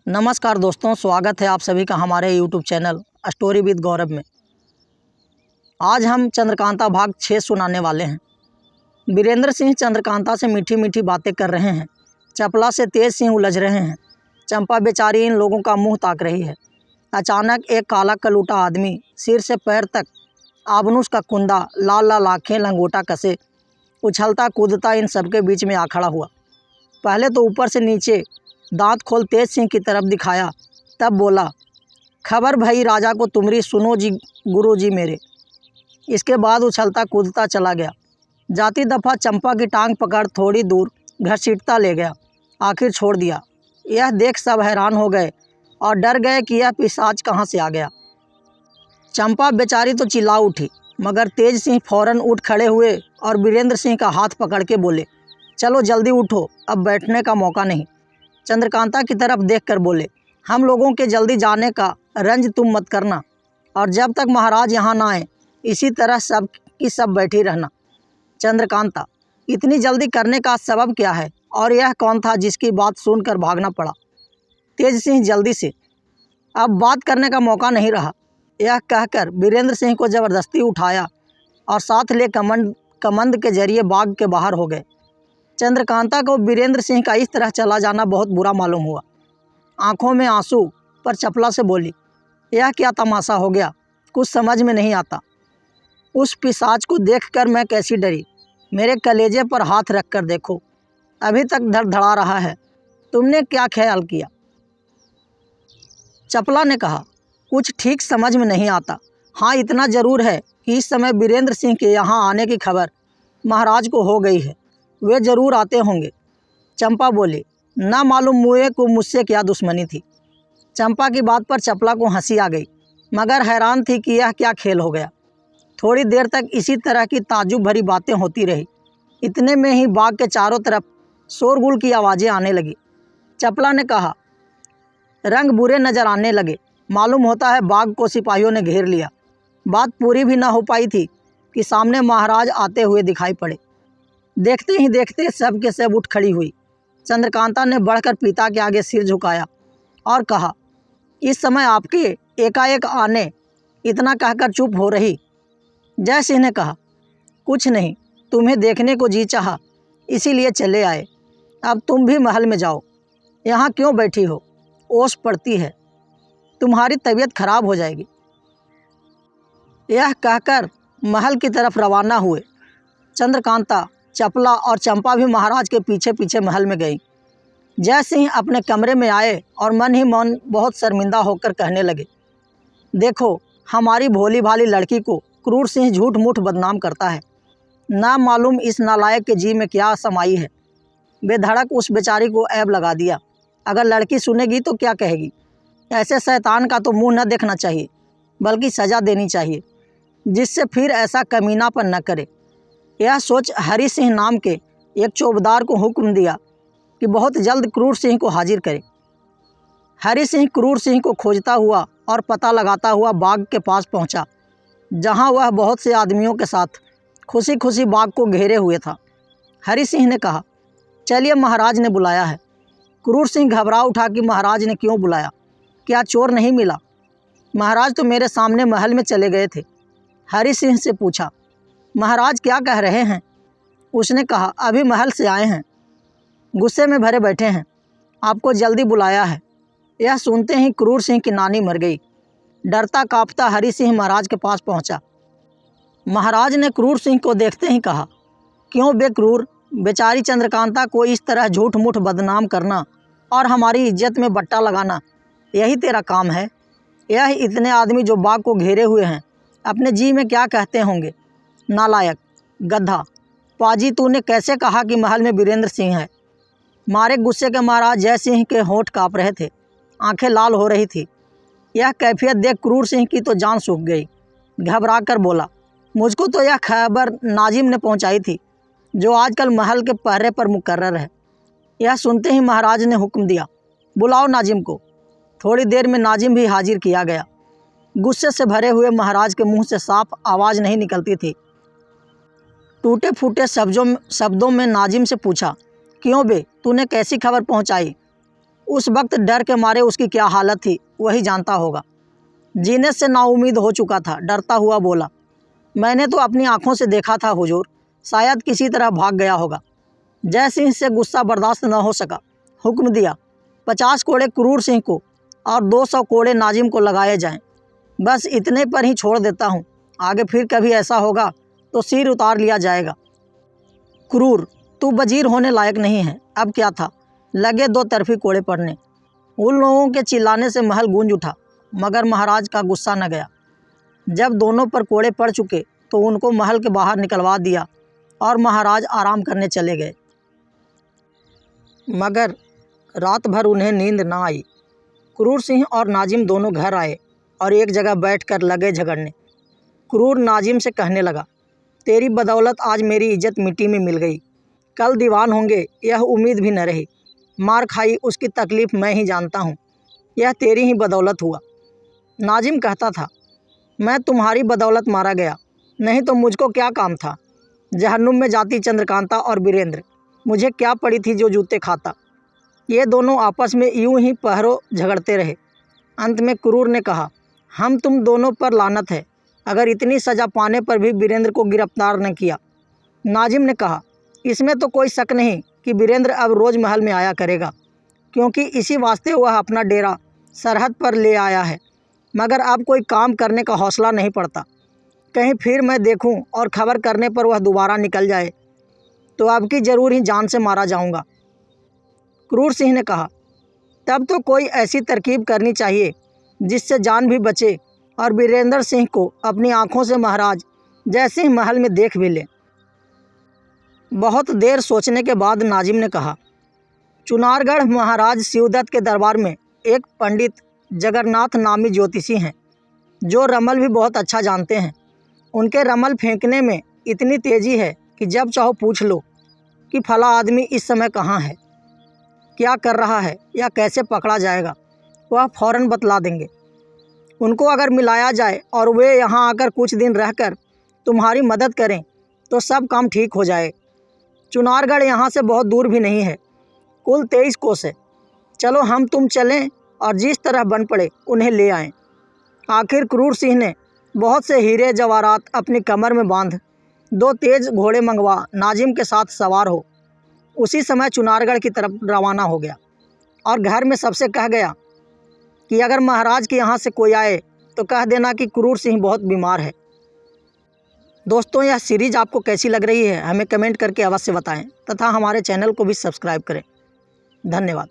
नमस्कार दोस्तों, स्वागत है आप सभी का हमारे यूट्यूब चैनल स्टोरी विद गौरव में। आज हम चंद्रकांता भाग 6 सुनाने वाले हैं। वीरेंद्र सिंह चंद्रकांता से मीठी मीठी बातें कर रहे हैं। चपला से तेज सिंह उलझ रहे हैं। चंपा बेचारी इन लोगों का मुंह ताक रही है। अचानक एक काला कलूटा आदमी सिर से पैर तक आबनूस का कुंदा, लाल लाल आँखें, लंगोटा कसे, उछलता कूदता इन सबके बीच में आ खड़ा हुआ। पहले तो ऊपर से नीचे दांत खोल तेज सिंह की तरफ दिखाया, तब बोला, खबर भई राजा को तुमरी, सुनो जी गुरु जी मेरे। इसके बाद उछलता कूदता चला गया। जाती दफ़ा चंपा की टांग पकड़ थोड़ी दूर घसीटता ले गया। आखिर छोड़ दिया। यह देख सब हैरान हो गए और डर गए कि यह पिशाच कहाँ से आ गया। चंपा बेचारी तो चिल्ला उठी, मगर तेज सिंह फौरन उठ खड़े हुए और वीरेंद्र सिंह का हाथ पकड़ के बोले, चलो जल्दी उठो, अब बैठने का मौका नहीं। चंद्रकांता की तरफ देखकर बोले, हम लोगों के जल्दी जाने का रंज तुम मत करना, और जब तक महाराज यहाँ ना आए इसी तरह सब की सब बैठी रहना। चंद्रकांता, इतनी जल्दी करने का सबब क्या है, और यह कौन था जिसकी बात सुनकर भागना पड़ा? तेज सिंह जल्दी से, अब बात करने का मौका नहीं रहा। यह कहकर वीरेंद्र सिंह को ज़बरदस्ती उठाया और साथ ले कमंद के जरिए बाग के बाहर हो गए। चंद्रकांता को वीरेंद्र सिंह का इस तरह चला जाना बहुत बुरा मालूम हुआ। आंखों में आंसू पर चपला से बोली, यह क्या तमाशा हो गया, कुछ समझ में नहीं आता। उस पिशाच को देखकर मैं कैसी डरी। मेरे कलेजे पर हाथ रख कर देखो, अभी तक धड़धड़ा रहा है। तुमने क्या ख्याल किया? चपला ने कहा, कुछ ठीक समझ में नहीं आता। हाँ, इतना ज़रूर है कि इस समय वीरेंद्र सिंह के यहाँ आने की खबर महाराज को हो गई है। वे ज़रूर आते होंगे। चंपा बोली, ना मालूम मुए को मुझसे क्या दुश्मनी थी। चंपा की बात पर चपला को हंसी आ गई, मगर हैरान थी कि यह क्या खेल हो गया। थोड़ी देर तक इसी तरह की ताज्जुब भरी बातें होती रही। इतने में ही बाग के चारों तरफ शोरगुल की आवाज़ें आने लगी। चपला ने कहा, रंग बुरे नज़र आने लगे। मालूम होता है बाग को सिपाहियों ने घेर लिया। बात पूरी भी ना हो पाई थी कि सामने महाराज आते हुए दिखाई पड़े। देखते ही देखते सब के सब उठ खड़ी हुई। चंद्रकांता ने बढ़कर पिता के आगे सिर झुकाया और कहा, इस समय आपके एकाएक आने, इतना कहकर चुप हो रही। जय सिंह ने कहा, कुछ नहीं, तुम्हें देखने को जी चाहा, इसीलिए चले आए। अब तुम भी महल में जाओ, यहाँ क्यों बैठी हो? ओस पड़ती है, तुम्हारी तबीयत खराब हो जाएगी। यह कहकर महल की तरफ रवाना हुए। चंद्रकांता, चपला और चंपा भी महाराज के पीछे पीछे महल में गई। जय सिंह अपने कमरे में आए और मन ही मन बहुत शर्मिंदा होकर कहने लगे, देखो, हमारी भोली भाली लड़की को क्रूर सिंह झूठ मूठ बदनाम करता है। ना मालूम इस नालायक के जी में क्या समाई है। बेधड़क उस बेचारी को ऐब लगा दिया। अगर लड़की सुनेगी तो क्या कहेगी? ऐसे शैतान का तो मुँह न देखना चाहिए, बल्कि सज़ा देनी चाहिए, जिससे फिर ऐसा कमीनापन न करे। यह सोच हरि सिंह नाम के एक चौबदार को हुक्म दिया कि बहुत जल्द क्रूर सिंह को हाजिर करे। हरि सिंह क्रूर सिंह को खोजता हुआ और पता लगाता हुआ बाग के पास पहुंचा, जहां वह बहुत से आदमियों के साथ खुशी खुशी बाग को घेरे हुए था। हरि सिंह ने कहा, चलिए, महाराज ने बुलाया है। क्रूर सिंह घबरा उठा कि महाराज ने क्यों बुलाया, क्या चोर नहीं मिला? महाराज तो मेरे सामने महल में चले गए थे। हरि सिंह से पूछा, महाराज क्या कह रहे हैं? उसने कहा, अभी महल से आए हैं, गुस्से में भरे बैठे हैं, आपको जल्दी बुलाया है। यह सुनते ही क्रूर सिंह की नानी मर गई। डरता कांपता हरि सिंह महाराज के पास पहुंचा। महाराज ने क्रूर सिंह को देखते ही कहा, क्यों बे क्रूर, बेचारी चंद्रकांता को इस तरह झूठ मूठ बदनाम करना और हमारी इज्जत में बट्टा लगाना, यही तेरा काम है? यह इतने आदमी जो बाग को घेरे हुए हैं, अपने जी में क्या कहते होंगे? नालायक, गधा, पाजी, तूने कैसे कहा कि महल में वीरेंद्र सिंह है? मारे गुस्से के महाराज जय सिंह के होंठ काँप रहे थे, आंखें लाल हो रही थी। यह कैफियत देख क्रूर सिंह की तो जान सूख गई। घबरा कर बोला, मुझको तो यह खबर नाजिम ने पहुंचाई थी, जो आजकल महल के पहरे पर मुकर्रर है। यह सुनते ही महाराज ने हुक्म दिया, बुलाओ नाजिम को। थोड़ी देर में नाजिम भी हाजिर किया गया। गुस्से से भरे हुए महाराज के मुंह से साफ आवाज़ नहीं निकलती थी। टूटे फूटे शब्दों में नाजिम से पूछा, क्यों बे, तूने कैसी खबर पहुंचाई? उस वक्त डर के मारे उसकी क्या हालत थी वही जानता होगा। जीने से नाउम्मीद हो चुका था, डरता हुआ बोला, मैंने तो अपनी आंखों से देखा था हुजूर, शायद किसी तरह भाग गया होगा। जय सिंह से गुस्सा बर्दाश्त न हो सका, हुक्म दिया 50 कोड़े क्रूर सिंह को और 200 कोड़े नाजिम को लगाए जाएं। बस इतने पर ही छोड़ देता हूँ, आगे फिर कभी ऐसा होगा तो सिर उतार लिया जाएगा। क्रूर, तू वजीर होने लायक नहीं है। अब क्या था, लगे 2 तरफी कोड़े पड़ने। उन लोगों के चिल्लाने से महल गूंज उठा, मगर महाराज का गुस्सा न गया। जब दोनों पर कोड़े पड़ चुके तो उनको महल के बाहर निकलवा दिया और महाराज आराम करने चले गए। मगर रात भर उन्हें नींद ना आई। क्रूर सिंह और नाजिम दोनों घर आए और एक जगह बैठकर लगे झगड़ने। क्रूर नाजिम से कहने लगा, तेरी बदौलत आज मेरी इज्जत मिट्टी में मिल गई। कल दीवान होंगे यह उम्मीद भी न रही। मार खाई उसकी तकलीफ़ मैं ही जानता हूँ, यह तेरी ही बदौलत हुआ। नाजिम कहता था, मैं तुम्हारी बदौलत मारा गया, नहीं तो मुझको क्या काम था। जहन्नुम में जाती चंद्रकांता और वीरेंद्र, मुझे क्या पड़ी थी जो जूते खाता। ये दोनों आपस में यूं ही पहरों झगड़ते रहे। अंत में क्रूर ने कहा, हम तुम दोनों पर लानत है, अगर इतनी सज़ा पाने पर भी वीरेंद्र को गिरफ्तार न किया। नाजिम ने कहा, इसमें तो कोई शक नहीं कि वीरेंद्र अब रोज़ महल में आया करेगा, क्योंकि इसी वास्ते वह अपना डेरा सरहद पर ले आया है। मगर अब कोई काम करने का हौसला नहीं पड़ता। कहीं फिर मैं देखूं और खबर करने पर वह दोबारा निकल जाए तो अब की ज़रूर ही जान से मारा जाऊंगा। क्रूर सिंह ने कहा, तब तो कोई ऐसी तरकीब करनी चाहिए जिससे जान भी बचे और वीरेंद्र सिंह को अपनी आंखों से महाराज जय सिंह महल में देख भी ले। बहुत देर सोचने के बाद नाजिम ने कहा, चुनारगढ़ महाराज शिवदत्त के दरबार में एक पंडित जगन्नाथ नामी ज्योतिषी हैं, जो रमल भी बहुत अच्छा जानते हैं। उनके रमल फेंकने में इतनी तेज़ी है कि जब चाहो पूछ लो कि फला आदमी इस समय कहाँ है, क्या कर रहा है या कैसे पकड़ा जाएगा, वह फ़ौरन बतला देंगे। उनको अगर मिलाया जाए और वे यहाँ आकर कुछ दिन रहकर तुम्हारी मदद करें तो सब काम ठीक हो जाए। चुनारगढ़ यहाँ से बहुत दूर भी नहीं है, कुल 23 कोस है। चलो हम तुम चलें और जिस तरह बन पड़े उन्हें ले आएं। आखिर क्रूर सिंह ने बहुत से हीरे जवाहरात अपनी कमर में बांध 2 तेज़ घोड़े मंगवा नाजिम के साथ सवार हो उसी समय चुनारगढ़ की तरफ रवाना हो गया और घर में सबसे कह गया कि अगर महाराज के यहाँ से कोई आए तो कह देना कि क्रूर सिंह बहुत बीमार है। दोस्तों, यह सीरीज़ आपको कैसी लग रही है हमें कमेंट करके अवश्य बताएं तथा हमारे चैनल को भी सब्सक्राइब करें। धन्यवाद।